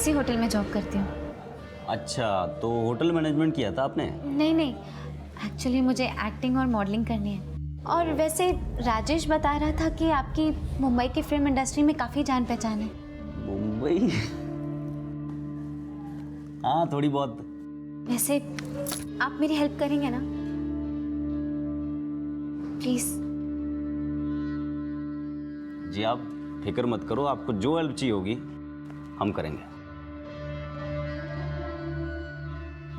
इसी होटल में जॉब करती हूँ। अच्छा, तो होटल मैनेजमेंट किया था आपने? नहीं नहीं, एक्चुअली मुझे एक्टिंग और मॉडलिंग करनी है। और वैसे राजेश बता रहा था कि आपकी मुंबई की फिल्म इंडस्ट्री में काफ़ी जान पहचान है। मुंबई? हाँ, थोड़ी बहुत। वैसे आप मेरी हेल्प करेंगे ना प्लीज़? जी आप फिक्र मत करो, आपको जो हेल्प चाहिए होगी हम करेंगे।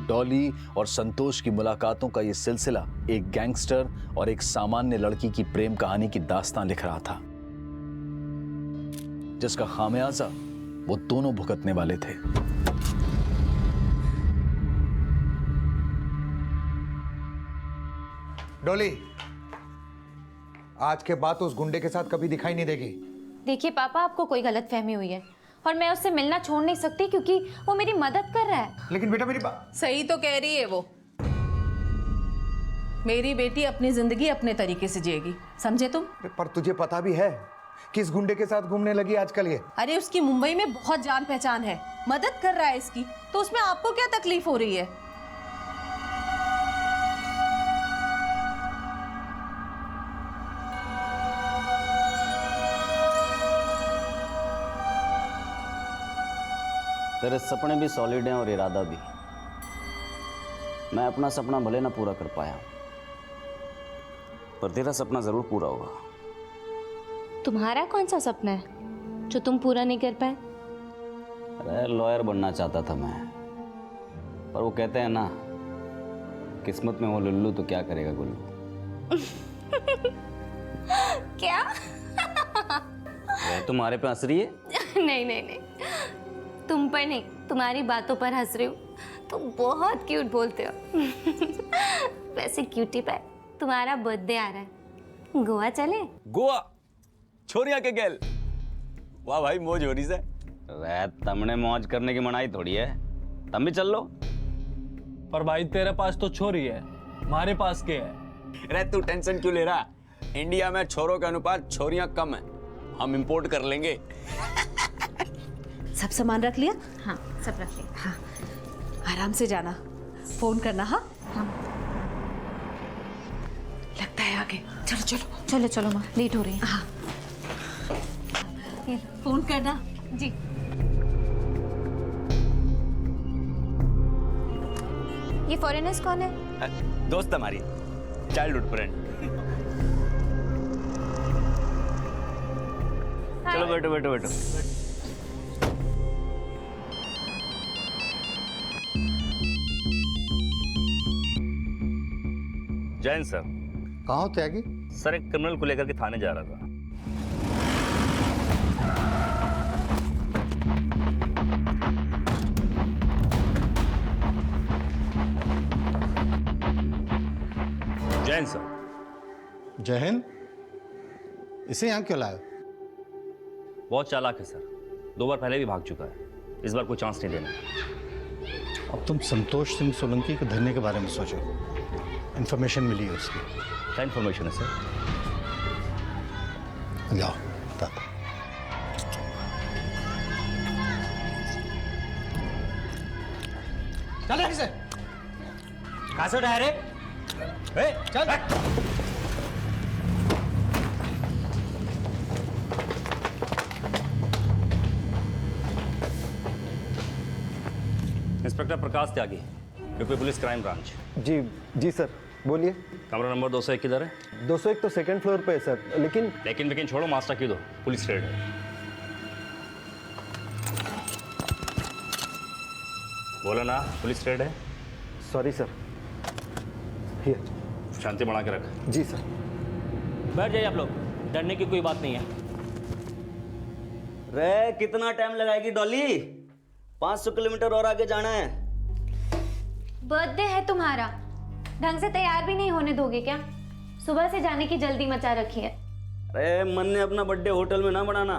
डॉली और संतोष की मुलाकातों का यह सिलसिला एक गैंगस्टर और एक सामान्य लड़की की प्रेम कहानी की दास्तान लिख रहा था, जिसका खामियाजा वो दोनों भुगतने वाले थे। डॉली, आज के बाद उस गुंडे के साथ कभी दिखाई नहीं देगी। देखिए पापा, आपको कोई गलतफहमी हुई है और मैं उससे मिलना छोड़ नहीं सकती क्योंकि वो मेरी मदद कर रहा है। लेकिन बेटा मेरी बात सही तो कह रही है वो। मेरी बेटी अपनी जिंदगी अपने तरीके से जिएगी, समझे तुम? पर तुझे पता भी है किस गुंडे के साथ घूमने लगी आजकल ये? अरे उसकी मुंबई में बहुत जान पहचान है, मदद कर रहा है इसकी, तो उसमें आपको क्या तकलीफ हो रही है? तेरे सपने भी सॉलिड हैं और इरादा भी। मैं अपना सपना भले ना पूरा कर पाया, पर तेरा सपना जरूर पूरा होगा। तुम्हारा कौन सा सपना है जो तुम पूरा नहीं कर पाए? अरे लॉयर बनना चाहता था मैं, पर वो कहते हैं ना, किस्मत में हो लुल्लू तो क्या करेगा गुल्लू। क्या? वह तुम्हारे पे हंस रही है? नहीं नहीं नहीं, तुम पर नहीं, तुम्हारी बातों पर हंस रही हूँ। तुम बहुत क्यूट बोलते हो। वैसे क्यूटी पर तुम्हारा बर्थडे आ रहा है, गोवा चले? गोवा? छोरिया के गेल? वाह भाई, मौज हो रही से। अरे तुमने मौज करने की मनाही थोड़ी है, तुम भी चल लो। पर भाई तेरे पास तो छोरी है, हमारे पास क्या है? अरे तू टेंशन क्यों ले रहा? इंडिया में छोरों के अनुपात छोरियां कम है, हम इंपोर्ट कर लेंगे। सब सामान रख लिया? हाँ सब रख लिया। हाँ, आराम से जाना, फोन करना। हाँ हाँ लगता है आगे। चलो चलो चलो चलो माँ, लेट हो रही है। हाँ फोन करना जी। ये फॉरेनर्स कौन है? दोस्त हमारी, चाइल्डहुड फ्रेंड। चलो बैठो बैठो बैठो। जैन सर। कहाँ हो त्यागी? सर एक क्रिमिनल को लेकर के थाने जा रहा था। जैन सर। जय हिंद। इसे यहाँ क्यों लाए? बहुत चालाक है सर, 2 बार पहले भी भाग चुका है, इस बार कोई चांस नहीं देना। अब तुम संतोष सिंह सोलंकी को धरने के बारे में सोचो। इंफॉर्मेशन मिली है उसकी। क्या इन्फॉर्मेशन है सर? जाओ बताता। चल ऐसे कहाँ से उठाया रे? चल बैठ। इंस्पेक्टर प्रकाश त्यागी, यूपी पुलिस क्राइम ब्रांच। जी जी सर, बोलिए। कमरा नंबर 201 किधर है? 201 तो सेकंड फ्लोर पे है सर, लेकिन लेकिन छोड़ो, मास्टर क्यों दो, पुलिस रेड है। बोला ना, पुलिस रेड है। Sorry sir. हियर। शांति बढ़ा के रख। जी सर। बैठ जाइए आप लोग, डरने की कोई बात नहीं है। रे कितना टाइम लगाएगी डॉली? 500 किलोमीटर और आगे जाना है। बर्थडे है तुम्हारा, ढंग से तैयार भी नहीं होने दोगे क्या? सुबह से जाने की जल्दी मचा रखी है। अरे मन ने अपना बर्थडे होटल में ना बनाना,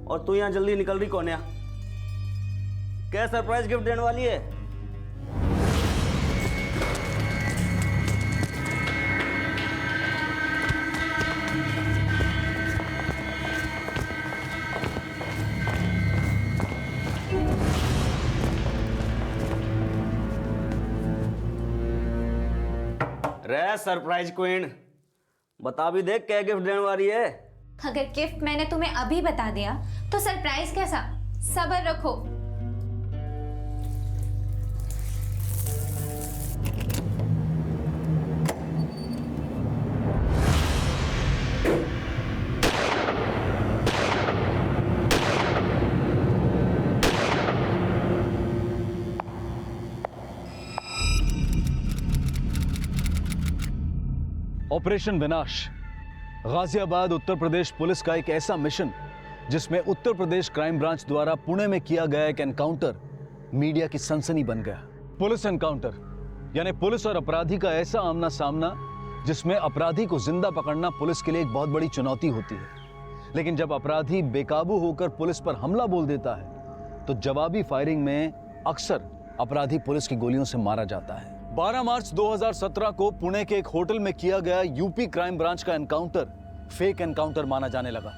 और तू यहाँ जल्दी निकल रही कौन है? क्या सरप्राइज गिफ्ट देने वाली है? अरे सरप्राइज क्वीन, बता भी दे क्या गिफ्ट देने वाली है। अगर गिफ्ट मैंने तुम्हें अभी बता दिया तो सरप्राइज कैसा? सब्र रखो। ऑपरेशन विनाश गाजियाबाद उत्तर प्रदेश पुलिस का एक ऐसा मिशन जिसमें उत्तर प्रदेश क्राइम ब्रांच द्वारा पुणे में किया गया एक एनकाउंटर मीडिया की सनसनी बन गया। पुलिस एनकाउंटर यानी पुलिस और अपराधी का ऐसा आमना सामना जिसमें अपराधी को जिंदा पकड़ना पुलिस के लिए एक बहुत बड़ी चुनौती होती है। लेकिन जब अपराधी बेकाबू होकर पुलिस पर हमला बोल देता है तो जवाबी फायरिंग में अक्सर अपराधी पुलिस की गोलियों से मारा जाता है। 12 मार्च 2017 को पुणे के एक होटल में किया गया यूपी क्राइम ब्रांच का एनकाउंटर फेक एनकाउंटर माना जाने लगा।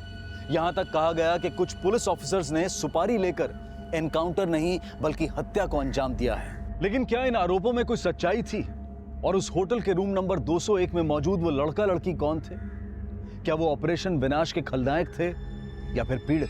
यहां तक कहा गया कि कुछ पुलिस ऑफिसर्स ने सुपारी लेकर एनकाउंटर नहीं बल्कि हत्या को अंजाम दिया है। लेकिन क्या इन आरोपों में कोई सच्चाई थी? और उस होटल के रूम नंबर 201 में मौजूद वो लड़का लड़की कौन थे? क्या वो ऑपरेशन विनाश के खलनायक थे या फिर पीड़ित?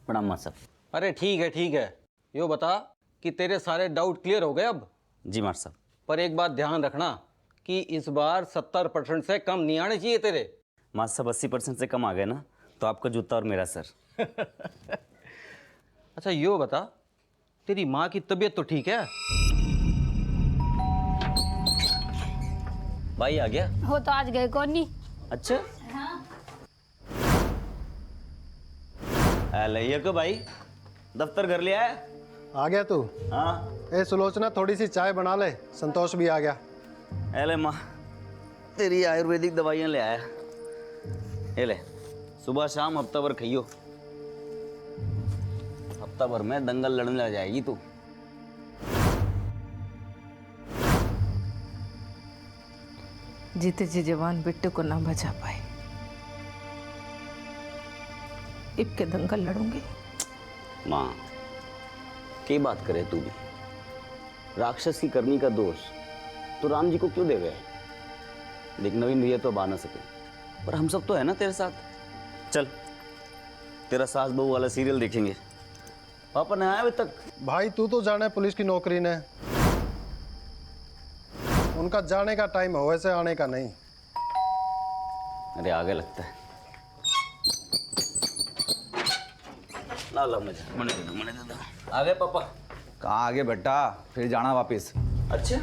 प्रणाम मां साहब। अरे ठीक है, यो बता कि तेरे सारे डाउट क्लियर हो गए अब? जी मार साहब। पर एक बात ध्यान रखना कि इस बार 70% से कम नहीं आने चाहिए तेरे। मां साहब 80% से कम आ गए ना तो आपका जूता और मेरा सर। अच्छा यो बता, तेरी माँ की तबीयत तो ठीक है? भाई आ गया? हो तो आज गए कौन नहीं। अच्छा ये को भाई दफ्तर घर ले आया? आ गया तू? हाँ। ए सुलोचना, थोड़ी सी चाय बना ले, संतोष भी आ गया। अरे माँ तेरी आयुर्वेदिक दवाइयाँ ले आया। ये ले, सुबह शाम हफ्ता भर खाइयो। हफ्ता भर में दंगल लड़ने लग जाएगी तू। जीते जी जवान बिट्टू को ना बचा पाए, इब के दंगल लड़ूंगी। माँ की बात करे तू भी, राक्षस की करनी का दोष तो राम जी को क्यों दे गए? देख नवीन भैया तो अब आ ना सके, पर हम सब तो है ना तेरे साथ। चल तेरा सास बहू वाला सीरियल देखेंगे। पापा ने आया अभी तक? भाई तू तो जाने पुलिस की नौकरी ने, उनका जाने का टाइम हो, वैसे आने का नहीं। अरे आगे लगता है। ला मजा मने दे दो। आ गए पापा? कहाँ आगे बेटा, फिर जाना वापिस। अच्छा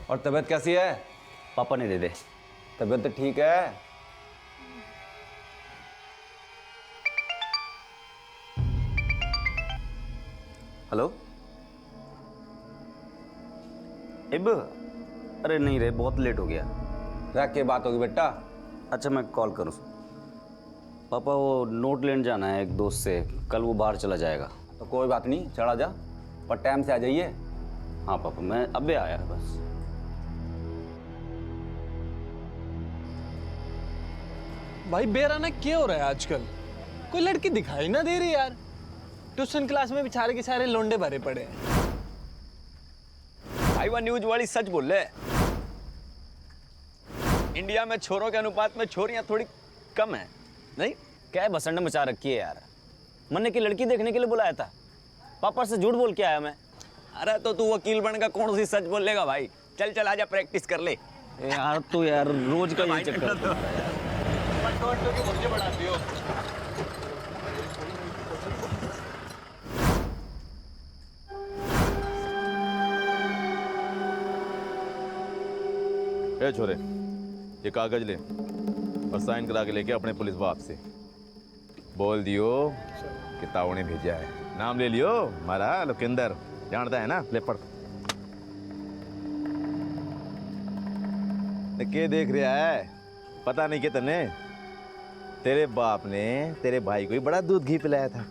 और तबीयत कैसी है? पापा ने दे दे। तबीयत तो ठीक है। हेलो इब? अरे नहीं रे, बहुत लेट हो गया। रख के बात होगी बेटा। अच्छा मैं कॉल करूँ? पापा वो नोट लेने जाना है एक दोस्त से, कल वो बाहर चला जाएगा। तो कोई बात नहीं, चला जा, पर टाइम से आ जाइए। हाँ पापा मैं अबे आया बस। भाई बेराना क्या हो रहा है आजकल? कोई लड़की दिखाई ना दे रही यार। ट्यूशन क्लास में बेचारे के सारे लोंडे भरे पड़े हैं। भाई वो न्यूज वाली सच बोल रहे। इंडिया में छोरों के अनुपात में छोरियां थोड़ी कम है नहीं? क्या है बसंड मचा रखी है यार। मैंने की लड़की देखने के लिए बुलाया था, पापा से झूठ बोल के आया मैं। अरे तो तू वकील बनकर कौन सी सच बोलेगा भाई? चल चल आजा, प्रैक्टिस कर ले। यार तो यार रोज का ये चक्कर। ए छोरे, ये कागज ले और साइन करा के लेके अपने पुलिस बाप से बोल दियो कि ताऊ ने भेजा है। नाम ले लियो, हमारा लोकेंदर जानता है ना। ले पढ़। के देख रहा है? पता नहीं कि तने तेरे बाप ने तेरे भाई को ही बड़ा दूध घी पिलाया था,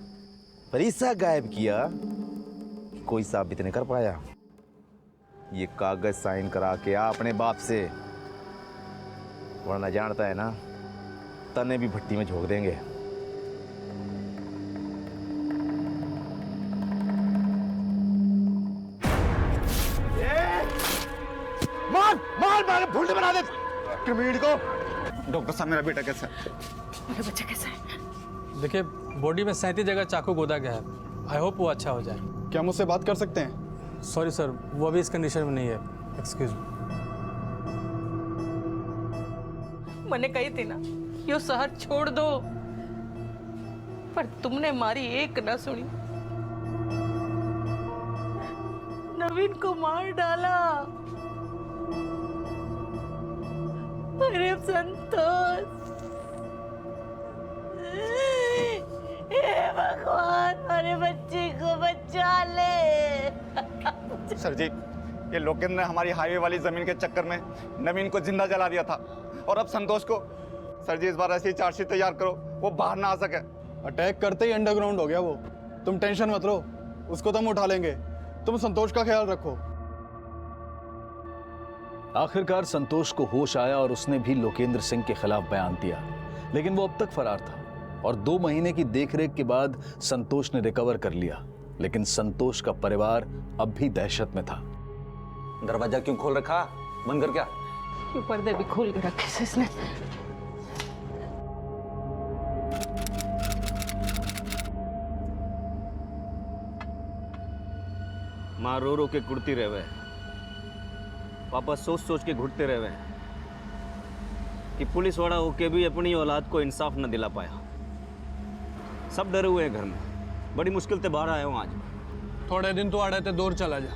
पर ऐसा गायब किया कि कोई साबित नहीं कर पाया। ये कागज साइन करा के आ अपने बाप से, वरना जानता है ना तने भी भट्टी में झोंक देंगे। मार मार मार भूल बना दे कमीड को। डॉक्टर साहब मेरा बेटा कैसा है? मेरा बच्चा कैसा है? देखिए, बॉडी में 37 जगह चाकू गोदा गया है। आई होप वो अच्छा हो जाए। क्या मुझसे बात कर सकते हैं? सॉरी सर, वो अभी इस कंडीशन में नहीं है। Excuse me. मैंने कही थी ना यो शहर छोड़ दो, पर तुमने हमारी एक ना सुनी। नवीन को मार डाला। अरे संतोष, हे भगवान, अरे बच्चे को बचा ले। सर जी, ये लोकेंद्र ने हमारी हाईवे वाली जमीन के चक्कर में नवीन को जिंदा जला दिया था, और अब संतोष को। सर जी, इस बार ऐसी चार्जशीट तैयार करो वो बाहर ना आ सके। अटैक करते ही अंडरग्राउंड हो गया वो। तुम टेंशन मत लो, उसको तो हम उठा लेंगे। तुम संतोष का ख्याल रखो। आखिरकार संतोष को होश आया और उसने भी लोकेंद्र सिंह के खिलाफ बयान दिया, लेकिन वो अब तक फरार था और 2 महीने की देखरेख के बाद संतोष ने रिकवर कर लिया। लेकिन संतोष का परिवार अब भी दहशत में था। दरवाजा क्यों खोल रखा? बंद कर क्या? ये पर्दे भी खोल के रखे से इसने। माँ रो रो के कुड़ती रहे, पापा सोच सोच के घुटते रहे कि पुलिस वाला होके भी अपनी औलाद को इंसाफ न दिला पाया। सब डरे हुए हैं घर में, बड़ी मुश्किल से बाहर आया हूँ आज। थोड़े दिन तो आड़े ते दूर चला जा,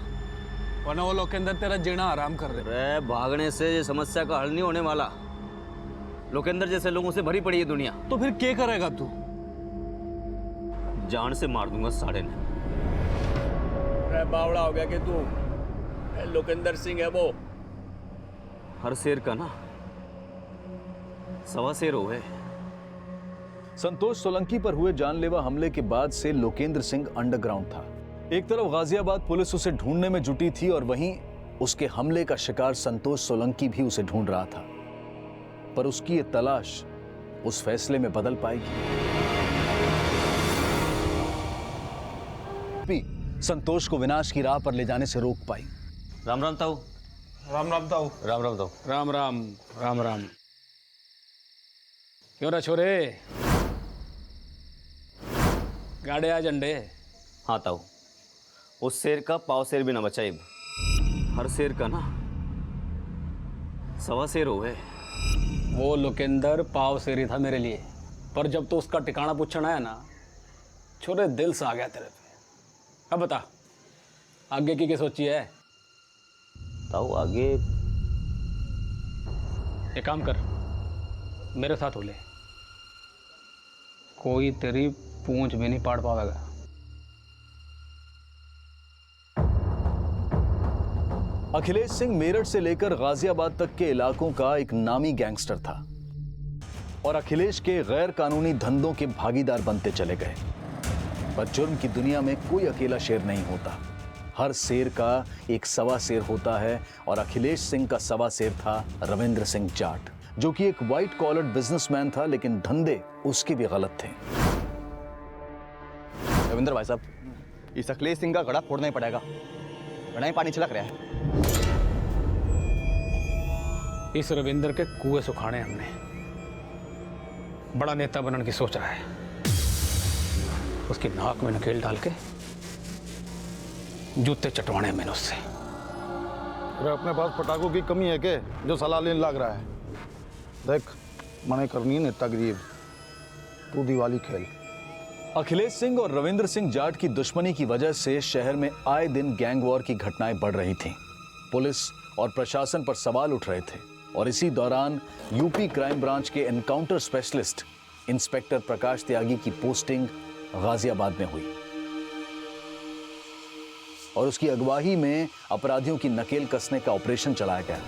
वरना वो लोग के अंदर तेरा जीना आराम कर रहे। अरे भागने से ये समस्या का हल नहीं होने वाला। लोकेंद्र जैसे लोगों से भरी पड़ी है दुनिया। तो फिर क्या करेगा तू? जान से मार दूंगा साड़े ने। अरे बावड़ा हो गया कि तू? लोकेंद्र सिंह है वो। हर शेर का ना 1.25 शेर हो गए। संतोष सोलंकी पर हुए जानलेवा हमले के बाद से लोकेंद्र सिंह अंडरग्राउंड था। एक तरफ गाजियाबाद पुलिस उसे ढूंढने में जुटी थी और वहीं उसके हमले का शिकार संतोष सोलंकी भी उसे ढूंढ रहा था। पर उसकी ये तलाश उस फैसले में बदल पाएगी। संतोष को विनाश की राह पर ले जाने से रोक पाई। राम राम ताऊ। राम राम ताऊ। राम राम ताऊ। राम राम राम राम। क्यों रे छोरे, गाड़े आ झंडे? हाँ ताऊ, उस शेर का पाव शेर भी ना बचाइब। हर शेर का ना 1.25 शेर हो गए। वो लोकेंद्र पाव शेरी था मेरे लिए, पर जब तो उसका ठिकाना पूछना आया ना, छोरे दिल से आ गया तेरे पे। अब बता, आगे की क्या सोची है? ताऊ आगे एक काम कर, मेरे साथ हो ले, कोई तेरी पूंछ भी नहीं पाड़ पाएगा। अखिलेश सिंह मेरठ से लेकर गाजियाबाद तक के इलाकों का एक नामी गैंगस्टर था और अखिलेश के गैर कानूनी धंधों के भागीदार बनते चले गए। पर जुर्म की दुनिया में कोई अकेला शेर नहीं होता। हर शेर का एक 1.25 शेर होता है और अखिलेश सिंह का 1.25 शेर था रविंद्र सिंह जाट, जो कि एक व्हाइट कॉलर बिजनेसमैन था, लेकिन धंधे उसके भी गलत थे। रविंद्र भाई साहब, इस अखिलेश सिंह का गड़ा फोड़ना ही पड़ेगा, वरना ही पानी छिलक रहा है। इस रविंद्र के कुएं सुखाने हमने। बड़ा नेता बनने की सोच रहा है, उसकी नाक में नकेल डाल के जूते चटवाने मैंने उससे। अपने पास पटाखों की कमी है के जो सलाह लेने लग रहा है? देख, मने करनी है नेतागिरी, तू दिवाली खेल। अखिलेश सिंह और रविंद्र सिंह जाट की दुश्मनी की वजह से शहर में आए दिन गैंग वॉर की घटनाएं बढ़ रही थीं। पुलिस और प्रशासन पर सवाल उठ रहे थे और इसी दौरान यूपी क्राइम ब्रांच के एनकाउंटर स्पेशलिस्ट इंस्पेक्टर प्रकाश त्यागी की पोस्टिंग गाजियाबाद में हुई और उसकी अगुवाई में अपराधियों की नकेल कसने का ऑपरेशन चलाया गया।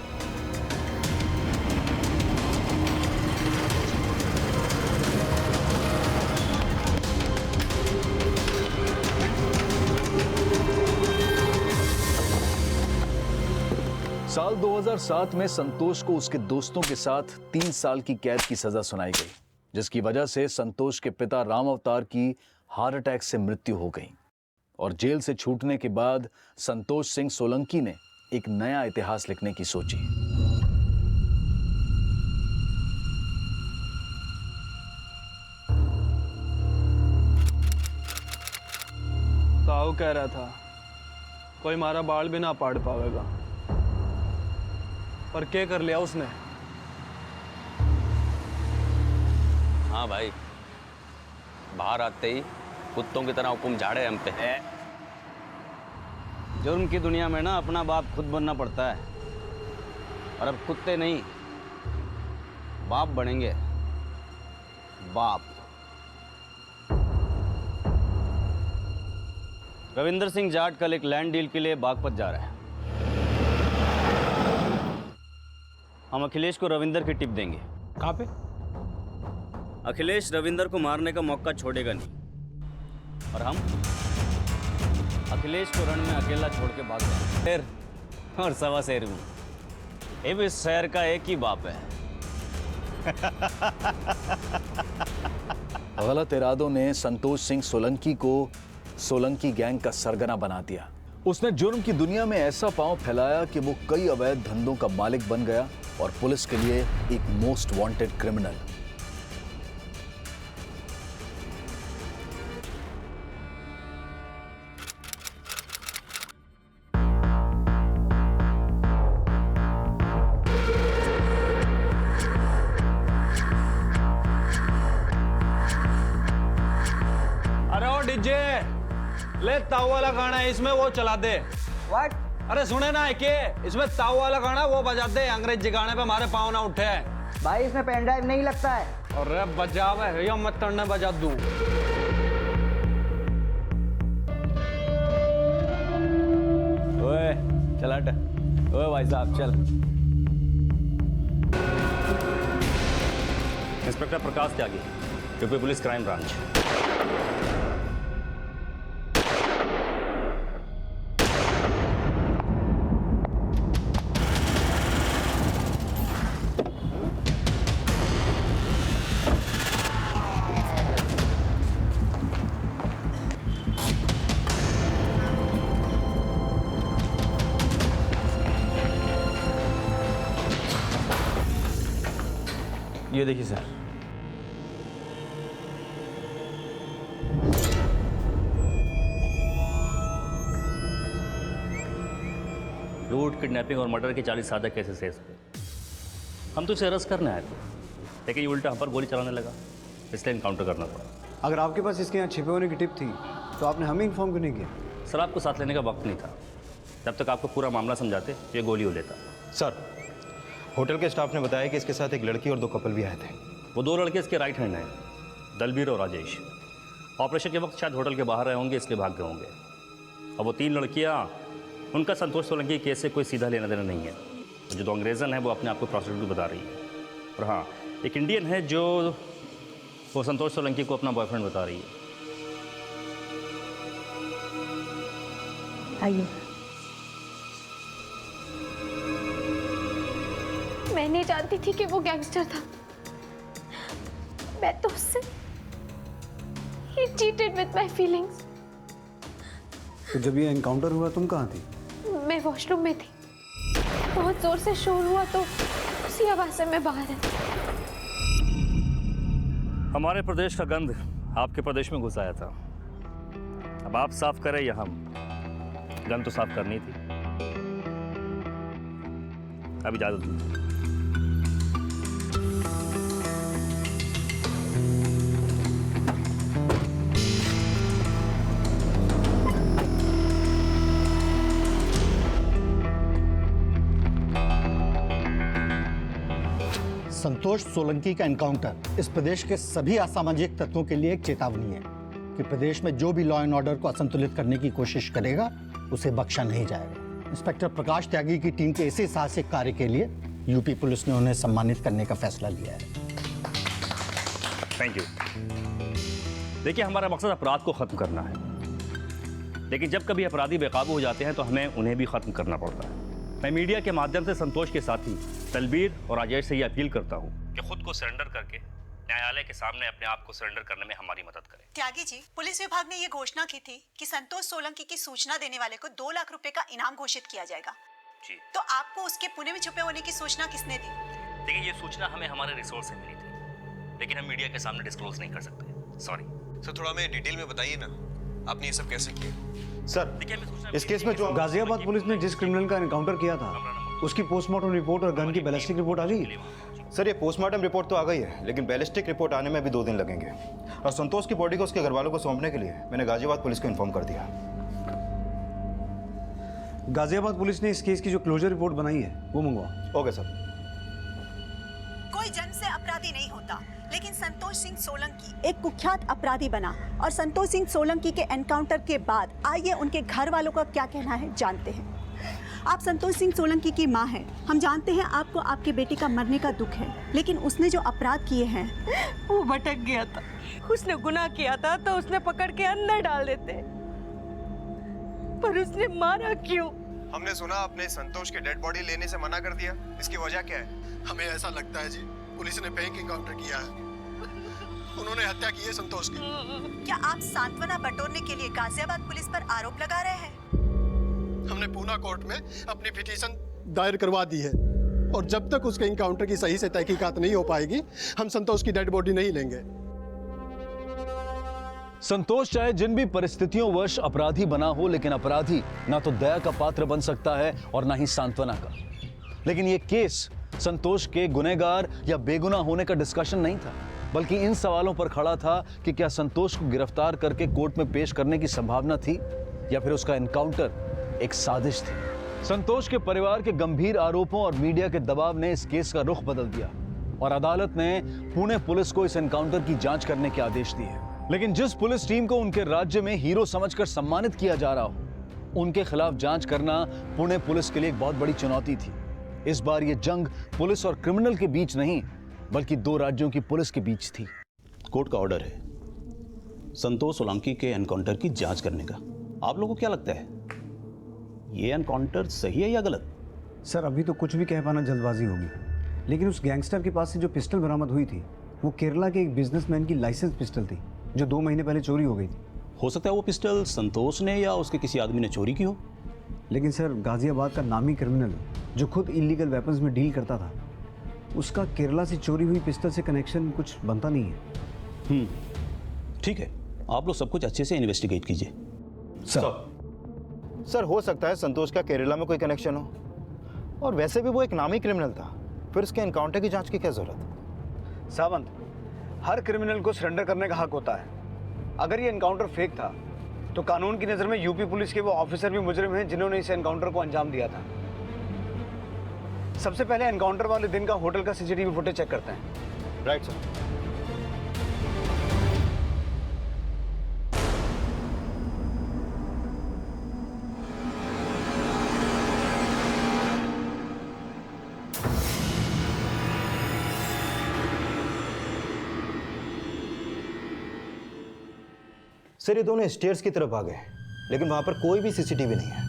साल 2007 में संतोष को उसके दोस्तों के साथ 3 साल की कैद की सजा सुनाई गई जिसकी वजह से संतोष के पिता राम अवतार की हार्ट अटैक से मृत्यु हो गई। और जेल से छूटने के बाद संतोष सिंह सोलंकी ने एक नया इतिहास लिखने की सोची। ताऊ कह रहा था कोई मारा बाल भी ना पाड़ पावेगा, पर क्या कर लिया उसने? हाँ भाई, बाहर आते ही कुत्तों की तरह हुक्म झाड़े हम पे। जुर्म की दुनिया में ना अपना बाप खुद बनना पड़ता है, और अब कुत्ते नहीं बाप बनेंगे। बाप। रविंदर सिंह जाट कल एक लैंड डील के लिए बागपत जा रहा है। हम अखिलेश को रविंदर की टिप देंगे। कहाँ पे? अखिलेश रविंदर को मारने का मौका छोड़ेगा नहीं, और हम अखिलेश को रण में अकेला छोड़ के भाग जाएंगे। शेर और सवा शेर हूँ। इस शहर का एक ही बाप है। गलत इरादों ने संतोष सिंह सोलंकी को सोलंकी गैंग का सरगना बना दिया। उसने जुर्म की दुनिया में ऐसा पांव फैलाया कि वो कई अवैध धंधों का मालिक बन गया और पुलिस के लिए एक मोस्ट वांटेड क्रिमिनल। अरे ओ डीजे, ले ताऊ वाला गाना है, इसमें वो चला दे। व्हाट? अरे सुने ना के, इसमें ताऊ वाला गाना वो बजा दे। अंग्रेजी गाने पे हमारे पाँव ना उठे। भाई इसमें पेन ड्राइव नहीं लगता है। अरे बजावे या मत करने बजा दूं। ओए चल हट। ओए भाई साहब चल। इंस्पेक्टर प्रकाश त्यागी, यूपी पुलिस क्राइम ब्रांच। ये देखिए सर। लूट, किडनैपिंग और मर्डर के 40 सादा केसेस है इसमें। हम तो इसे अरेस्ट करने आए थे, लेकिन ये उल्टा हम पर गोली चलाने लगा, इसलिए इनकाउंटर करना पड़ा। अगर आपके पास इसके यहाँ छिपे होने की टिप थी तो आपने हमें इन्फॉर्म क्यों नहीं किया? सर आपको साथ लेने का वक्त नहीं था। जब तक आपको पूरा मामला समझाते तो ये गोली हो लेता। सर, होटल के स्टाफ ने बताया कि इसके साथ एक लड़की और 2 कपल भी आए थे। वो 2 लड़के इसके राइट हैंड हैं, दलबीर और राजेश। ऑपरेशन के वक्त शायद होटल के बाहर रहे होंगे, इसलिए भाग गए होंगे। अब वो 3 लड़कियाँ, उनका संतोष सोलंकी केस से कोई सीधा लेना देना नहीं है। जो 2 अंग्रेज़न है वो अपने आप को प्रोस्टिट्यूट बता रही है, और हाँ एक इंडियन है जो वो संतोष सोलंकी को अपना बॉयफ्रेंड बता रही है। आइए। मैं नहीं जानती थी कि वो गैंगस्टर था। मैं तो उससे He cheated with my feelings. तो जब ये एनकाउंटर हुआ तुम कहाँ थी? मैं वॉशरूम में थी। बहुत जोर से शोर हुआ तो उसी आवाज से मैं बाहर आई। हमारे प्रदेश का गंध आपके प्रदेश में घुस आया था। अब आप साफ करें या हम? गंध तो साफ करनी थी। अब इजाजत दीजिए। संतोष सोलंकी का एनकाउंटर इस प्रदेश के सभी असामाजिक तत्वों के लिए एक चेतावनी है कि प्रदेश में जो भी लॉ एंड ऑर्डर को असंतुलित करने की कोशिश करेगा उसे बख्शा नहीं जाएगा। इंस्पेक्टर प्रकाश त्यागी की टीम के इसी साहसिक कार्य के लिए यूपी पुलिस ने उन्हें सम्मानित करने का फैसला लिया है। Thank you. देखिए, हमारा मकसद अपराध को खत्म करना है, लेकिन जब कभी अपराधी बेकाबू हो जाते हैं तो हमें उन्हें भी खत्म करना पड़ता है। मैं मीडिया के माध्यम से संतोष के साथी तलबीर और राजेश से ये अपील करता हूँ कि खुद को सरेंडर करके न्यायालय के सामने अपने आप को सरेंडर करने में हमारी मदद करें। त्यागी जी, पुलिस विभाग ने ये घोषणा की थी कि संतोष सोलंकी की सूचना देने वाले को 2 लाख रुपए का इनाम घोषित किया जाएगा। जी। तो आपको उसके पुणे में छुपे होने की सूचना किसने दी? देखिए, ये सूचना हमें हमारे रिसोर्स से मिली थी, लेकिन हम मीडिया के सामने डिस्क्लोज नहीं कर सकते। सॉरी सर, थोड़ा हमें डिटेल में बताइए ना, आपने ये सब कैसे किया? सर, इस केस में जो गाजियाबाद पुलिस ने जिस क्रिमिनल का एनकाउंटर किया था उसकी पोस्टमार्टम रिपोर्ट और गन की बैलिस्टिक रिपोर्ट आ गई? सर, ये पोस्टमार्टम रिपोर्ट तो आ गई है, लेकिन बैलिस्टिक रिपोर्ट आने में भी 2 दिन लगेंगे। और संतोष की बॉडी को उसके घर वालों को सौंपने के लिए मैंने गाजियाबाद पुलिस को इन्फॉर्म कर दिया। गाजियाबाद पुलिस ने इस केस की जो क्लोजर रिपोर्ट बनाई है वो मंगवा। Okay sir. कोई जन्म से अपराधी नहीं होता, लेकिन संतोष सिंह सोलंकी एक कुख्यात अपराधी बना। और संतोष सिंह सोलंकी के एनकाउंटर के बाद आइए उनके घर वालों का क्या कहना है जानते हैं। आप संतोष सिंह सोलंकी की मां हैं। हम जानते हैं आपको आपके बेटे का मरने का दुख है, लेकिन उसने जो अपराध किए हैं वो भटक गया था। उसने गुनाह किया था तो उसने पकड़ के अंदर डाल देते, पर उसने मारा क्यों? हमने सुना आपने संतोष के डेड बॉडी लेने से मना कर दिया, इसकी वजह क्या है? हमें ऐसा लगता है जी, पुलिस ने बैंक एनकाउंटर किया है। उन्होंने हत्या की है संतोष की। क्या आप सांत्वना बटोरने के लिए गाजियाबाद पुलिस पर आरोप लगा रहे हैं? हमने पूना कोर्ट में अपनी पिटीशन दायर करवा दी है, और जब तक उसके एनकाउंटर की सही से तहकीकात नहीं हो पाएगी, हम संतोष की डेड बॉडी नहीं लेंगे। संतोष चाहे जिन भी परिस्थितियों वश अपराधी बना हो, लेकिन अपराधी ना तो दया का पात्र बन सकता है और ना ही सांत्वना का। लेकिन यह केस संतोष के गुनहगार या बेगुनाह होने का डिस्कशन नहीं था, बल्कि इन सवालों पर खड़ा था कि क्या संतोष को गिरफ्तार करके कोर्ट में पेश करने की संभावना थी या फिर उसका एनकाउंटर एक साजिश थी। संतोष के परिवार के गंभीर आरोपों और मीडिया के दबाव ने इस केस का रुख बदल दिया और अदालत ने पुणे पुलिस को इस एनकाउंटर की जांच करने के आदेश दिए। लेकिन जिस पुलिस टीम को उनके राज्य में हीरो समझकर सम्मानित किया जा रहा हो, उनके खिलाफ जांच करना पुणे पुलिस के लिए एक बहुत बड़ी चुनौती थी। इस बार यह जंग पुलिस और क्रिमिनल के बीच नहीं, बल्कि 2 राज्यों की पुलिस के बीच थी। कोर्ट का ऑर्डर है संतोष सोलंकी के एनकाउंटर की जांच करने का। आप लोगों को क्या लगता है, ये एनकाउंटर सही है या गलत? सर, अभी तो कुछ भी कह पाना जल्दबाजी होगी, लेकिन उस गैंगस्टर के पास से जो पिस्टल बरामद हुई थी वो केरला के एक बिजनेसमैन की लाइसेंस पिस्टल थी, जो 2 महीने पहले चोरी हो गई थी। हो सकता है वो पिस्टल संतोष ने या उसके किसी आदमी ने चोरी की हो। लेकिन सर, गाजियाबाद का नामी क्रिमिनल जो खुद इलीगल वेपन्स में डील करता था, उसका केरला से चोरी हुई पिस्टल से कनेक्शन कुछ बनता नहीं है। ठीक है, आप लोग सब कुछ अच्छे से इन्वेस्टिगेट कीजिए। सर, हो सकता है संतोष का केरला में कोई कनेक्शन हो, और वैसे भी वो एक नामी क्रिमिनल था, फिर उसके एनकाउंटर की जांच की क्या जरूरत? सावंत, हर क्रिमिनल को सरेंडर करने का हक होता है। अगर ये एनकाउंटर फेक था तो कानून की नज़र में यूपी पुलिस के वो ऑफिसर भी मुजरिम हैं जिन्होंने इस एनकाउंटर को अंजाम दिया था। सबसे पहले एनकाउंटर वाले दिन का होटल का सीसीटीवी फुटेज चेक करते हैं। Right sir. सर, ये दोनों स्टेयर्स की तरफ आ गए, लेकिन वहां पर कोई भी सीसीटीवी नहीं है।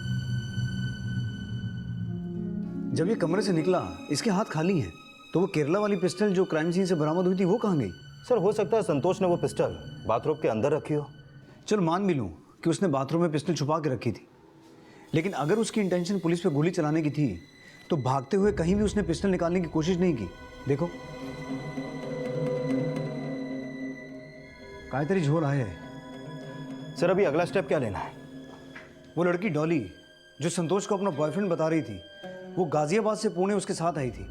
जब ये कमरे से निकला, इसके हाथ खाली हैं, तो वो केरला वाली पिस्टल जो क्राइम सीन से बरामद हुई थी वो कहाँ गई? सर, हो सकता है संतोष ने वो पिस्टल बाथरूम के अंदर रखी हो। चलो मान भी लूँ कि उसने बाथरूम में पिस्टल छुपा के रखी थी, लेकिन अगर उसकी इंटेंशन पुलिस पे गोली चलाने की थी तो भागते हुए कहीं भी उसने पिस्टल निकालने की कोशिश नहीं की। देखो, कायतरी झोल आए है। सर, अभी अगला स्टेप क्या लेना है? वो लड़की डॉली जो संतोष को अपना बॉयफ्रेंड बता रही थी, वो गाजियाबाद से पुणे उसके साथ आई थी।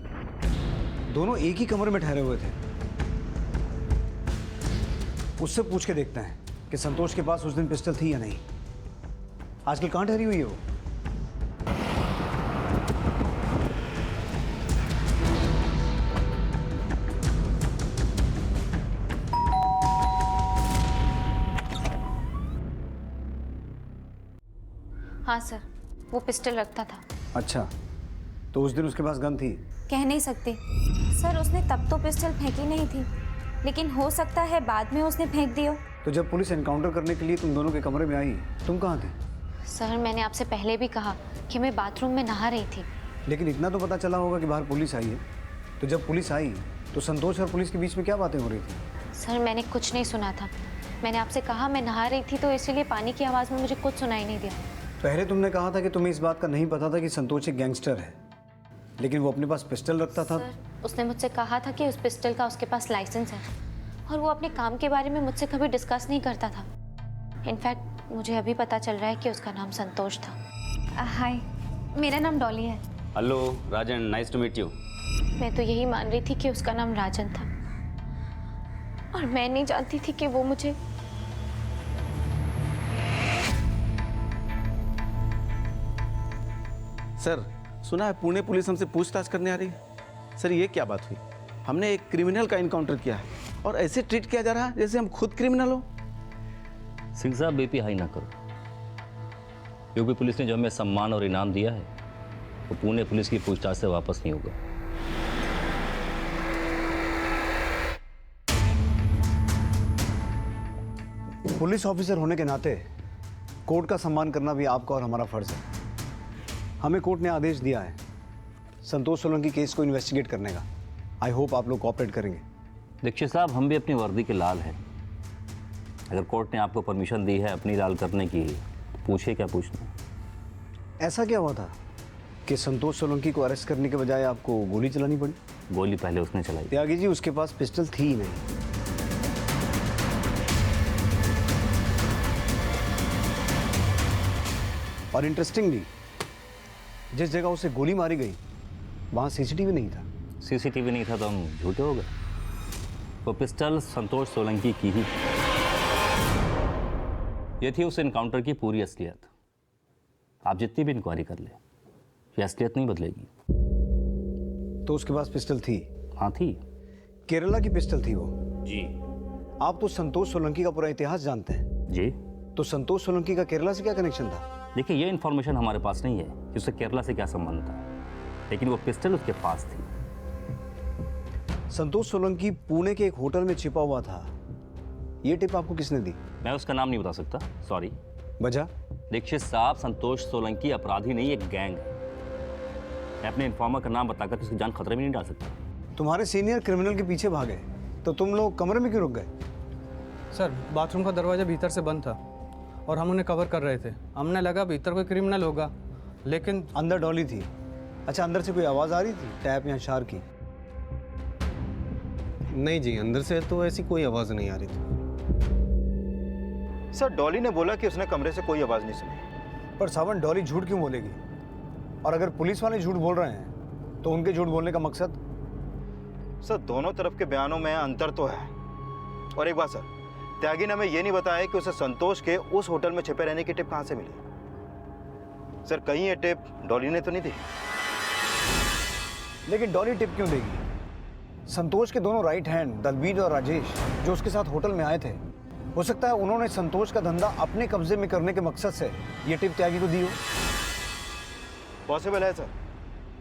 दोनों एक ही कमरे में ठहरे हुए थे। उससे पूछ के देखते हैं कि संतोष के पास उस दिन पिस्टल थी या नहीं। आजकल कहाँ ठहरी हुई है वो? हाँ सर, वो पिस्टल रखता था। अच्छा, तो उस दिन उसके पास गन थी? कह नहीं सकते सर, उसने तब तो पिस्टल फेंकी नहीं थी, लेकिन हो सकता है बाद में उसने फेंक दी हो। तो जब पुलिस एनकाउंटर करने के लिए तुम दोनों के कमरे में आई, तुम कहाँ थे? सर, मैंने आपसे पहले भी कहा कि मैं बाथरूम में नहा रही थी। लेकिन इतना तो पता चला होगा कि बाहर पुलिस आई है। तो जब पुलिस आई तो संतोष और पुलिस के बीच में क्या बातें हो रही थी? सर मैंने कुछ नहीं सुना था। मैंने आपसे कहा मैं नहा रही थी तो इसीलिए पानी की आवाज़ में मुझे कुछ सुनाई नहीं दिया। पहले तुमने कहा था कि तुम्हें इस बात का नहीं पता था कि संतोष एक गैंगस्टर है, लेकिन वो अपने पास पिस्टल रखता था। सर उसने मुझसे कहा था कि उस पिस्टल का उसके पास लाइसेंस है और वो अपने काम के बारे में मुझसे कभी डिस्कस नहीं करता था। इनफैक्ट मुझे अभी पता चल रहा है कि उसका नाम संतोष था। हाय, मेरा नाम डॉली है। Hello Rajan, nice to meet you. मैं तो यही मान रही थी कि उसका नाम राजन था और मैं नहीं जानती थी कि वो मुझे सर, सुना है पुणे पुलिस हमसे पूछताछ करने आ रही है। सर ये क्या बात हुई? हमने एक क्रिमिनल का इनकाउंटर किया है और ऐसे ट्रीट किया जा रहा है जैसे हम खुद क्रिमिनल हो। सिंह साहब बीपी हाई ना करो। यूपी पुलिस ने जो हमें सम्मान और इनाम दिया है वो पुणे पुलिस की पूछताछ से वापस नहीं होगा। पुलिस ऑफिसर होने के नाते कोर्ट का सम्मान करना भी आपका और हमारा फर्ज है। हमें कोर्ट ने आदेश दिया है संतोष सोलंकी केस को इन्वेस्टिगेट करने का। आई होप आप लोग कोऑपरेट करेंगे। दीक्षित साहब, हम भी अपनी वर्दी के लाल हैं। अगर कोर्ट ने आपको परमिशन दी है अपनी लाल करने की, पूछिए क्या पूछना। ऐसा क्या हुआ था कि संतोष सोलंकी को अरेस्ट करने के बजाय आपको गोली चलानी पड़ी? गोली पहले उसने चलाई। त्यागी जी, उसके पास पिस्टल थी ही नहीं। और इंटरेस्टिंगली जिस जगह उसे गोली मारी गई वहां सीसीटीवी नहीं था। सीसीटीवी नहीं था तो हम झूठे हो गए। वो पिस्टल संतोष सोलंकी की ही थी। ये थी उस एनकाउंटर की पूरी असलियत। आप जितनी भी इंक्वायरी कर ले, ये असलियत नहीं बदलेगी। तो उसके पास पिस्टल थी? हाँ थी। केरला की पिस्टल थी वो? जी। आप तो संतोष सोलंकी का पूरा इतिहास जानते हैं। जी। तो संतोष सोलंकी का केरला से क्या कनेक्शन था? देखिए, ये इन्फॉर्मेशन हमारे पास नहीं है कि उसे केरला से क्या संबंध था, लेकिन वो पिस्टल उसके पास थी। संतोष सोलंकी पुणे के एक होटल में छिपा हुआ था, ये टिप आपको किसने दी? मैं उसका नाम नहीं बता सकता, सॉरी। वजह? दीक्षित साहब, संतोष सोलंकी अपराधी नहीं, एक गैंग है। मैं अपने इन्फॉर्मर का नाम बताकर उसकी जान खतरे में नहीं डाल सकता। तुम्हारे सीनियर क्रिमिनल के पीछे भागे तो तुम लोग कमरे में क्यों रुक गए? सर, बाथरूम का दरवाजा भीतर से बंद था और हम उन्हें कवर कर रहे थे। हमने लगा भीतर कोई क्रिमिनल होगा, लेकिन अंदर डॉली थी। अच्छा, अंदर से कोई आवाज़ आ रही थी, टैप या शार की? नहीं जी, अंदर से तो ऐसी कोई आवाज़ नहीं आ रही थी। सर, डॉली ने बोला कि उसने कमरे से कोई आवाज़ नहीं सुनी। पर सावन, डॉली झूठ क्यों बोलेगी? और अगर पुलिस वाले झूठ बोल रहे हैं तो उनके झूठ बोलने का मकसद? सर, दोनों तरफ के बयानों में अंतर तो है। और एक बात सर, त्यागी ने हमें यह नहीं बताया कि उसे संतोष के उस होटल में छिपे रहने की टिप कहां से मिली। सर, कहीं ये टिप डॉली ने तो नहीं दी? लेकिन डॉली टिप क्यों देगी? संतोष के दोनों राइट हैंड दलबीर और राजेश जो उसके साथ होटल में आए थे, हो सकता है उन्होंने संतोष का धंधा अपने कब्जे में करने के मकसद से ये टिप त्यागी को दी हो। पॉसिबल है सर,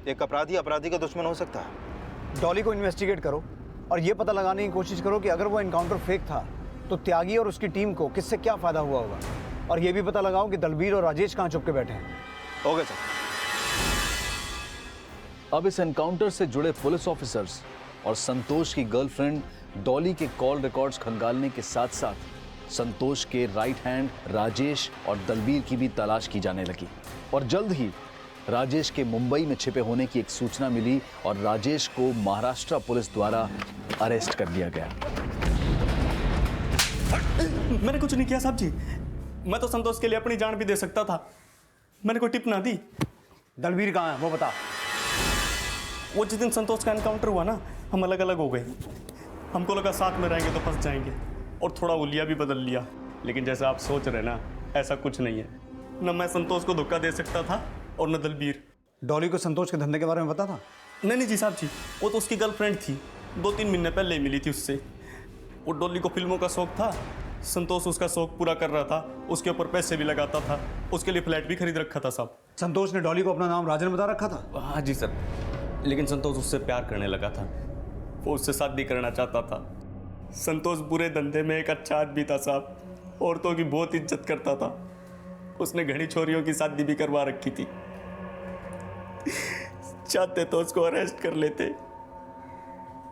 एक अपराधी अपराधी का दुश्मन हो सकता है। डॉली को इन्वेस्टिगेट करो और ये पता लगाने की कोशिश करो कि अगर वो एनकाउंटर फेक था तो त्यागी और उसकी टीम को किससे क्या फायदा हुआ होगा, और ये भी पता लगाओ कि दलबीर और राजेश कहाँ छुप के बैठे हैं। Okay sir. अब इस एनकाउंटर से जुड़े पुलिस ऑफिसर्स और संतोष की गर्लफ्रेंड डॉली के कॉल रिकॉर्ड्स खंगालने के साथ साथ संतोष के राइट हैंड राजेश और दलबीर की भी तलाश की जाने लगी। और जल्द ही राजेश के मुंबई में छिपे होने की एक सूचना मिली और राजेश को महाराष्ट्र पुलिस द्वारा अरेस्ट कर लिया गया। मैंने कुछ नहीं किया साहब जी। मैं तो संतोष के लिए अपनी जान भी दे सकता था। मैंने कोई टिप ना दी। दलबीर कहाँ है वो बता। वो जिस दिन संतोष का एनकाउंटर हुआ ना, हम अलग अलग हो गए। हमको लगा साथ में रहेंगे तो फंस जाएंगे, और थोड़ा उलिया भी बदल लिया। लेकिन जैसा आप सोच रहे ना, ऐसा कुछ नहीं है। न मैं संतोष को धोखा दे सकता था और न दलबीर। डॉली को संतोष के धंधे के बारे में पता था? नहीं जी साहब जी, वो तो उसकी गर्लफ्रेंड थी। 2-3 महीने पहले ही मिली थी उससे। वो डॉली को फिल्मों का शौक था, संतोष उसका शौक पूरा कर रहा था, उसके ऊपर पैसे भी लगाता था, उसके लिए फ्लैट भी खरीद रखा था साहब। संतोष ने डॉली को अपना नाम राजन बता रखा था? हाँ जी सर, लेकिन संतोष उससे प्यार करने लगा था। वो उससे शादी करना चाहता था। संतोष बुरे धंधे में एक अच्छा आदमी था साहब, औरतों की बहुत इज्जत करता था। उसने घनी छोरियों की शादी भी करवा रखी थी। चाहते तो उसको अरेस्ट कर लेते,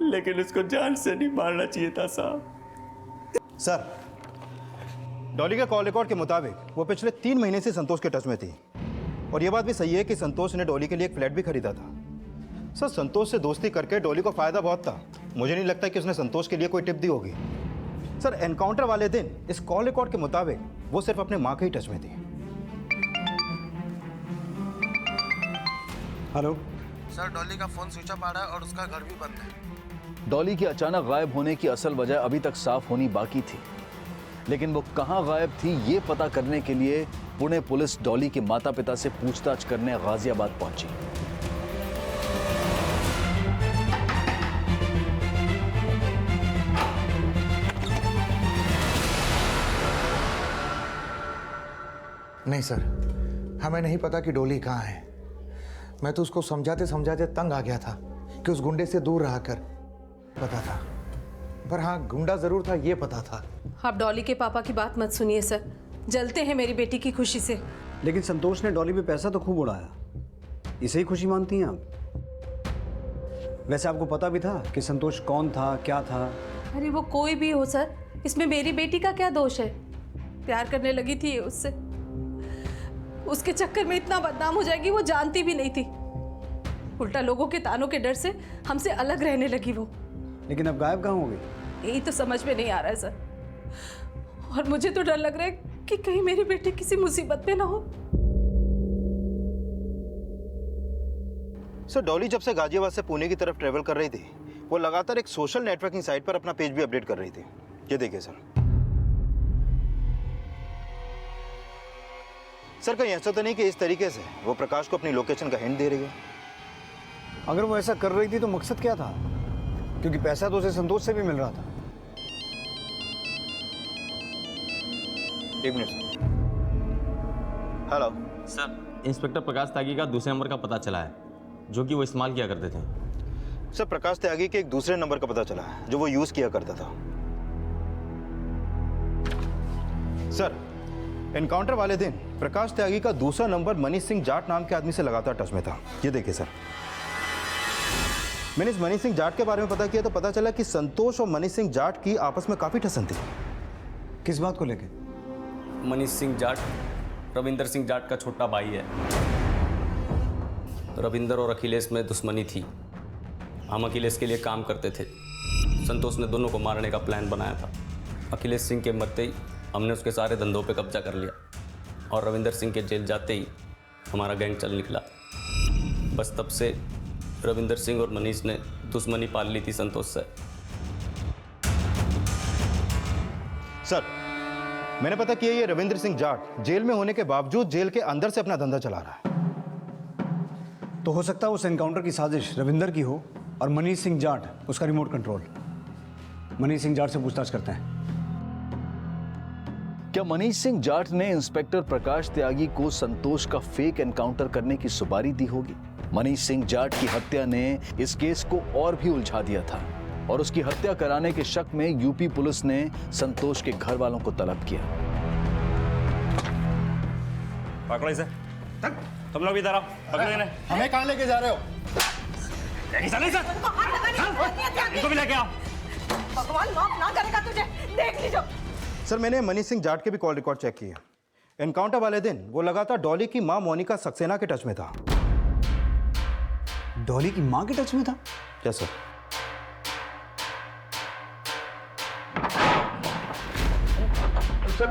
लेकिन उसको जान से नहीं मारना चाहिए था साहब। सर, डॉली के कॉल रिकॉर्ड के मुताबिक वो पिछले 3 महीने से संतोष के टच में थी, और ये बात भी सही है कि संतोष ने डॉली के लिए एक फ्लैट भी खरीदा था। सर, संतोष से दोस्ती करके डॉली को फायदा बहुत था। मुझे नहीं लगता कि उसने संतोष के लिए कोई टिप दी होगी। सर, एनकाउंटर वाले दिन इस कॉल रिकॉर्ड के मुताबिक वो सिर्फ अपने माँ के ही टच में थी। हेलो सर, डॉली का फोन स्विच ऑफ आ रहा है और उसका घर भी बंद है। डॉली के अचानक गायब होने की असल वजह अभी तक साफ होनी बाकी थी, लेकिन वो कहां गायब थी ये पता करने के लिए पुणे पुलिस डॉली के माता पिता से पूछताछ करने गाजियाबाद पहुंची। नहीं सर, हमें नहीं पता कि डॉली कहाँ है। मैं तो उसको समझाते समझाते तंग आ गया था कि उस गुंडे से दूर रहा कर, पता था। पर हाँ, गुंडा जरूर था ये पता था। आप डॉली के पापा की बात मत सुनिए सर, जलते हैं मेरी बेटी की खुशी से। लेकिन संतोष ने डॉली पे पैसा तो खूब उड़ाया, इसे ही खुशी मानती हैं आप? वैसे आपको पता भी था कि संतोष कौन था, क्या था? अरे वो कोई भी हो सर, इसमें मेरी बेटी का क्या दोष है? प्यार करने लगी थी उससे, उसके चक्कर में इतना बदनाम हो जाएगी वो जानती भी नहीं थी। उल्टा लोगों के तानों के डर से हमसे अलग रहने लगी वो। लेकिन अब गायब कहाँ हो गई? यही तो समझ में नहीं आ रहा है सर, और मुझे तो डर लग रहा है कि कहीं मेरी बेटी किसी मुसीबत में ना हो। सर, डॉली जब से गाजियाबाद से पुणे की तरफ ट्रेवल कर रही थी, वो लगातार एक सोशल नेटवर्किंग साइट पर अपना पेज भी अपडेट कर रही थी। ये देखिए सर, कहीं ऐसा तो नहीं कि इस तरीके से वो प्रकाश को अपनी लोकेशन का हिंट दे रही है? अगर वो ऐसा कर रही थी तो मकसद क्या था? क्योंकि पैसा तो उसे संतोष से भी मिल रहा था। एक minute hello sir, inspector Prakash त्यागी का दूसरे नंबर का पता चला है जो कि वो इस्तेमाल किया करते थे। सर, प्रकाश त्यागी के एक दूसरे नंबर का पता चला है जो वो यूज किया करता था। सर, एनकाउंटर वाले दिन प्रकाश त्यागी का दूसरा नंबर मनीष सिंह जाट नाम के आदमी से लगातार टच में था। ये देखिए सर, मैंने इस मनीष सिंह जाट के बारे में पता किया तो पता चला कि संतोष और मनीष सिंह जाट की आपस में काफी ठसन थी। किस बात को लेकर? मनीष सिंह जाट रविंदर सिंह जाट का छोटा भाई है। रविंदर और अखिलेश में दुश्मनी थी। हम अखिलेश के लिए काम करते थे। संतोष ने दोनों को मारने का प्लान बनाया था। अखिलेश सिंह के मरते ही हमने उसके सारे धंधों पे कब्जा कर लिया, और रविंदर सिंह के जेल जाते ही हमारा गैंग चल निकला। बस तब से रविंदर सिंह और मनीष ने दुश्मनी पाल ली थी संतोष से। सर, मैंने पता किया ये रविंद्र सिंह जाट जेल में होने के बावजूद जेल के अंदर से अपना धंधा चला रहा है। तो हो सकता है उस एनकाउंटर की साजिश रविंदर की हो और मनीष सिंह जाट उसका रिमोट कंट्रोल। मनीष सिंह जाट से पूछताछ करते हैं। क्या मनीष सिंह जाट ने इंस्पेक्टर प्रकाश त्यागी को संतोष का फेक एनकाउंटर करने की सुपारी दी होगी? मनीष सिंह जाट की हत्या ने इस केस को और भी उलझा दिया था, और उसकी हत्या कराने के शक में यूपी पुलिस ने संतोष के घर वालों को तलब किया। पकड़ो इसे। तुम लोग इधर आओ, पकड़ो इन्हें। हमें कहाँ लेके जा रहे हो? इनको भी लेके आओ। भगवान माफ ना करेगा तुझे, देख लीजिए। सर, मैंने मनीष सिंह जाट के भी कॉल रिकॉर्ड चेक किया। एनकाउंटर वाले दिन वो लगातार डॉली की मां मोनिका सक्सेना के टच में था। डॉली की मां के टच में था? Yes sir. सर,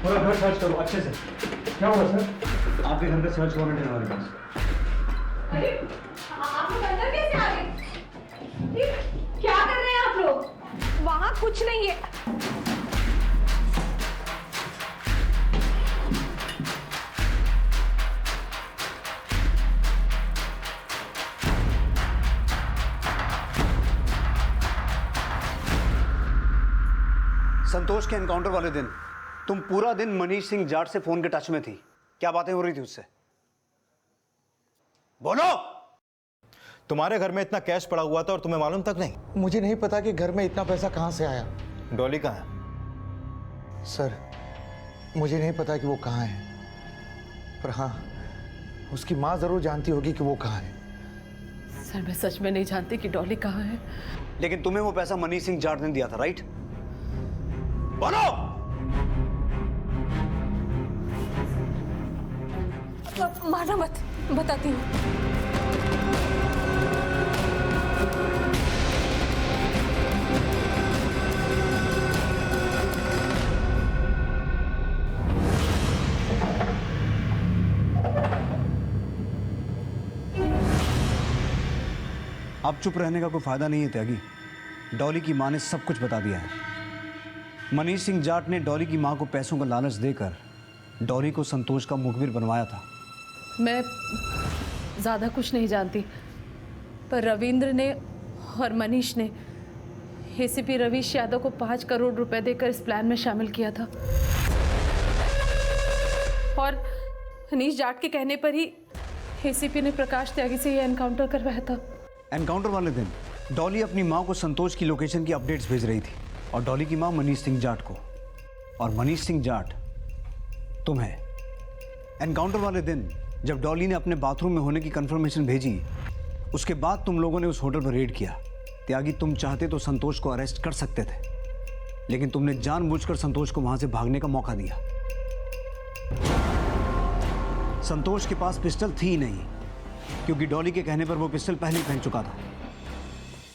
पूरा घर सर्च करो अच्छे से। क्या हुआ सर? आपके घर पे सर्च वारंट है हमारे पास। अरे आप लोग अंदर कैसे आ गए? क्या कर रहे हैं आप लोग? वहां कुछ नहीं है। संतोष के एनकाउंटर वाले दिन तुम पूरा दिन मनीष सिंह जाट से फोन के टच में थी। क्या बातें हो रही थी उससे? बोलो। तुम्हारे घर में इतना कैश पड़ा हुआ था और तुम्हें मालूम तक नहीं? मुझे नहीं पता कि घर में इतना पैसा कहाँ से आया। डॉली कहाँ है? सर, मुझे नहीं पता कि वो कहाँ है, पर हाँ, उसकी माँ जरूर जानती होगी कि वो कहाँ है। सर, मैं सच में नहीं जानती कि डॉली कहाँ है। लेकिन तुम्हें वो पैसा मनीष सिंह जाट ने दिया था, राइट? बोलो। मारना मत, बताती हूँ। अब चुप रहने का कोई फायदा नहीं है त्यागी। डॉली की मां ने सब कुछ बता दिया है। मनीष सिंह जाट ने डॉली की मां को पैसों का लालच देकर डॉली को संतोष का मुखबिर बनवाया था। मैं ज़्यादा कुछ नहीं जानती, पर रविंद्र ने और मनीष ने एसीपी रवीश यादव को 5 करोड़ रुपए देकर इस प्लान में शामिल किया था। और मनीष जाट के कहने पर ही एसीपी ने प्रकाश त्यागी से यह एनकाउंटर करवाया था। एनकाउंटर वाले दिन डॉली अपनी मां को संतोष की लोकेशन की अपडेट्स भेज रही थी, और डॉली की मां मनीष सिंह जाट को, और मनीष सिंह जाट तुम्हें। एनकाउंटर वाले दिन जब डॉली ने अपने बाथरूम में होने की कंफर्मेशन भेजी, उसके बाद तुम लोगों ने उस होटल पर रेड किया। त्यागी, तुम चाहते तो संतोष को अरेस्ट कर सकते थे, लेकिन तुमने जानबूझकर संतोष को वहां से भागने का मौका दिया। संतोष के पास पिस्टल थी ही नहीं, क्योंकि डॉली के कहने पर वो पिस्टल पहले ही फेंक चुका था।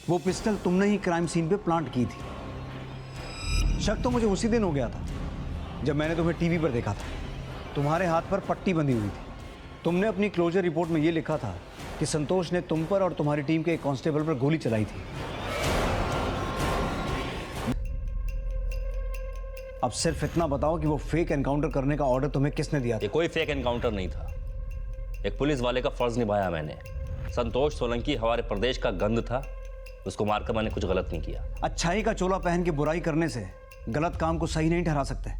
वो पिस्टल तुमने ही क्राइम सीन पे प्लांट की थी। शक तो मुझे उसी दिन हो गया था जब मैंने तुम्हें टीवी पर देखा था। तुम्हारे हाथ पर पट्टी बंधी हुई थी। तुमने अपनी क्लोजर रिपोर्ट में ये लिखा था कि संतोष ने तुम पर और तुम्हारी टीम के एक कांस्टेबल पर गोली चलाई थी। अब सिर्फ इतना बताओ कि वो फेक एनकाउंटर करने का ऑर्डर तुम्हें किसने दिया था? ये कोई फेक एनकाउंटर नहीं था। एक पुलिस वाले का फर्ज निभाया मैंने। संतोष सोलंकी हमारे प्रदेश का गंध था, उसको मारकर मैंने कुछ गलत नहीं किया। अच्छाई का चोला पहन के बुराई करने से गलत काम को सही नहीं ठहरा सकते।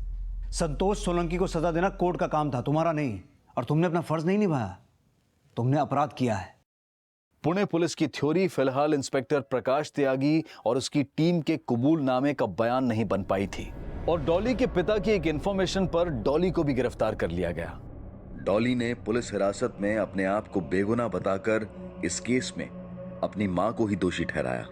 संतोष सोलंकी को सजा देना कोर्ट का काम था, तुम्हारा नहीं, और तुमने अपना फर्ज नहीं निभाया। तुमने अपराध किया है। पुणे पुलिस की थ्योरी फिलहाल इंस्पेक्टर प्रकाश त्यागी और उसकी टीम के कबूलनामे का बयान नहीं बन पाई थी, और डॉली के पिता की एक इंफॉर्मेशन पर डॉली को भी गिरफ्तार कर लिया गया। डॉली ने पुलिस हिरासत में अपने आप को बेगुनाह बताकर इस केस में अपनी मां को ही दोषी ठहराया।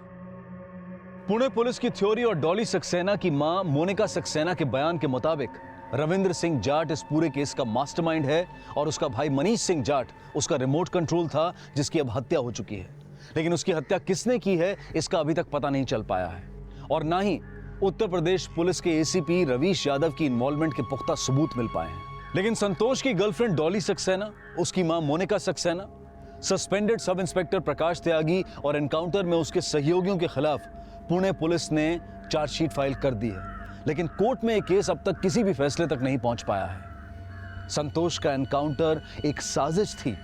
पुणे पुलिस की थ्योरी और डॉली सक्सेना की मां मोनिका सक्सेना के बयान के मुताबिक रविंद्र सिंह जाट इस पूरे केस का मास्टरमाइंड है, और उसका भाई मनीष सिंह जाट उसका रिमोट कंट्रोल था, जिसकी अब हत्या हो चुकी है। लेकिन उसकी हत्या किसने की है इसका अभी तक पता नहीं चल पाया है, और ना ही उत्तर प्रदेश पुलिस के एसीपी रवीश यादव की इन्वॉल्वमेंट के पुख्ता सबूत मिल पाए हैं। लेकिन संतोष की गर्लफ्रेंड डॉली सक्सेना, उसकी मां Monika Saxena, suspended sub inspector Prakash Tyagi और एनकाउंटर में उसके सहयोगियों के खिलाफ पुणे पुलिस ने चार्जशीट फाइल कर दी है, लेकिन कोर्ट में यह केस अब तक किसी भी फैसले तक नहीं पहुंच पाया है। संतोष का एनकाउंटर एक साजिश थी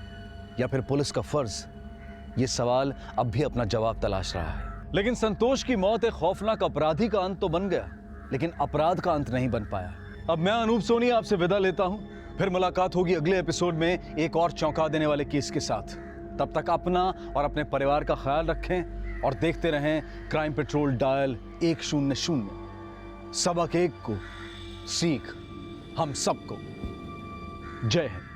या फिर पुलिस का फर्ज? यह सवाल अब भी अपना जवाब तलाश रहा है। लेकिन संतोष की मौत एक खौफनाक अपराधी का अंत तो बन गया, लेकिन अपराध का अंत नहीं बन पाया। अब मैं अनूप सोनी आपसे विदा लेता हूं। फिर मुलाकात होगी अगले एपिसोड में एक और चौंका देने वाले केस के साथ। तब तक अपना और अपने परिवार का ख्याल रखें और देखते रहें क्राइम पेट्रोल डायल 100। सबक एक को सीख हम सबको। जय हिंद।